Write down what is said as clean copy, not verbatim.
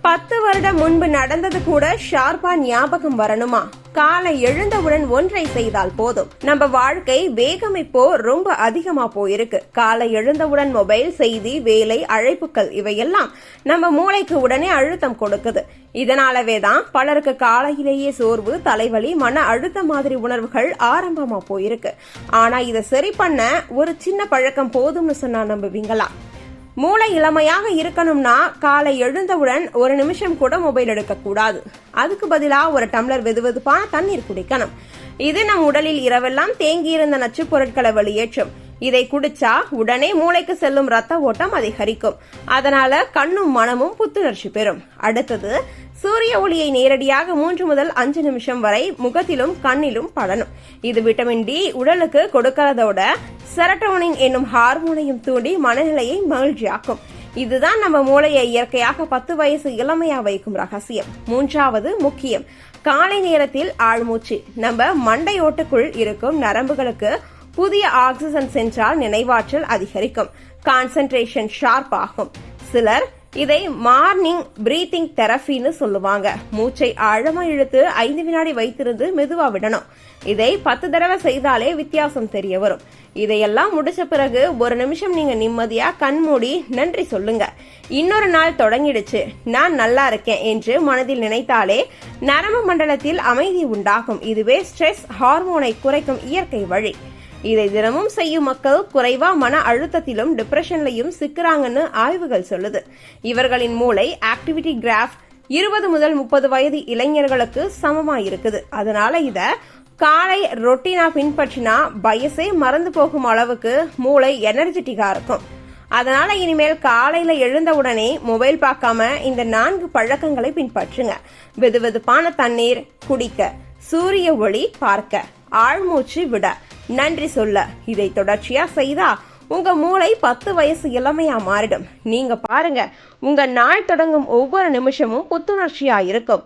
10 வருடம் முன்பு நடந்தது கூட ஷார்ப்பா ஞாபகம் வரணுமா? காலை எழுந்தவுடன் ஒன்றை செய்தால் போதும். நம்ம வாழ்க்கை வேகம் இப்போ ரொம்ப அதிகமா போயிருக்கு. காலை எழுந்தவுடன் மொபைல், செய்தி, வேலை, அழைப்புகள் இவையெல்லாம் நம்ம மூளைக்கு உடனே அழுத்தம் கொடுக்குது. இதனாலவே தான் பலருக்கு காலையிலேயே சோர்வு, தலைவலி, மன அழுத்தம் மாதிரி உணர்வுகள் ஆரம்பமா போயிருக்கு. ஆனா இதை சரி பண்ண ஒரு சின்ன பழக்கம் போதும்னு சொன்னா நம்புவீங்களா? மூளை இளமையாக இருக்கணும்னா காலை எழுந்தவுடன் ஒரு நிமிஷம் கூட மொபைல் எடுக்க கூடாது. அதுக்கு பதிலாக ஒரு டம்ளர் வெதுவெதுப்பான தண்ணீர் குடிக்கணும். இது நம் உடலில் இரவெல்லாம் தேங்கியிருந்த நச்சு பொருட்களை வெளியேற்றும். இதை குடிச்சா உடனே மூளைக்கு செல்லும் ரத்த ஓட்டம் அதிகரிக்கும். அதனால கண்ணும் மனமும் புத்துணர்ச்சி பெறும். அடுத்தது, சூரிய ஒளியை நேரடியாக 3 முதல் 5 நிமிஷம் வரை முகத்திலும் கண்ணிலும் படணும். இது விட்டமின் டி உடலுக்கு கொடுக்கறதோட செரட்டோனின் என்னும் ஹார்மோனையும் தூண்டி மனநிலையை மகிழ்ச்சியாக்கும். இதுதான் நம்ம மூளையை இயற்கையாக 10 வயசு இளமையா வைக்கும் ரகசியம். 3வது முக்கியம், காலை நேரத்தில் ஆழ்மூச்சு. நம்ம மண்டையோட்டுக்குள் இருக்கும் நரம்புகளுக்கு புதிய ஆக்சிஜன் சென்றால் நினைவாற்றல் அதிகரிக்கும், கான்சென்ட்ரேஷன் ஷார்ப் ஆகும். சிலர் இதை மார்னிங் பிரீத்திங் தெரபின்னு சொல்லுவாங்க. மூச்சை ஆழமா இழுத்து 5 வினாடி வைத்திருந்து மெதுவா விடணும். இதை 10 தடவை செய்தாலே வித்தியாசம் தெரிய வரும். இதையெல்லாம் முடிச்ச பிறகு ஒரு நிமிஷம் நீங்க நிம்மதியா கண் மூடி நன்றி சொல்லுங்க. இன்னொரு நாள் தொடங்கிடுச்சு, நான் நல்லா இருக்கேன் என்று மனதில் நினைத்தாலே நரம்பு மண்டலத்தில் அமைதி உண்டாகும். இதுவே ஸ்ட்ரெஸ் ஹார்மோனை குறைக்கும் இயற்கை வழி. இதை தினமும் செய்யும் மக்கள் குறைவா மன அழுத்தத்திலும் டிப்ரெஷன்லையும் சிக்கிறாங்கன்னு ஆய்வுகள் சொல்லுது. இவர்களின் மூளை ஆக்டிவிட்டி கிராஃப் 20 முதல் 30 வயது இளைஞர்களுக்கு சமமா இருக்குது. அதனால இத காலை ரொட்டீனா பின்பற்றினா வயசே மறந்து போகும் அளவுக்கு மூளை எனர்ஜெட்டிக்கா இருக்கும். அதனால இனிமேல் காலையில எழுந்தவுடனே மொபைல் பார்க்காம இந்த 4 பழக்கங்களை பின்பற்றுங்க. வெதுவெதுப்பான தண்ணீர் குடிக்க, சூரிய ஒளி பார்க்க, ஆழ்மூச்சு விட, நன்றி சொல்ல. இதை தொடர்ச்சியா செய்தா உங்க மூளை 10 வயசு இளமையா மாறிடும். நீங்க பாருங்க, உங்க நாள் தொடங்கும் ஒவ்வொரு நிமிஷமும் புத்துணர்ச்சியா இருக்கும்.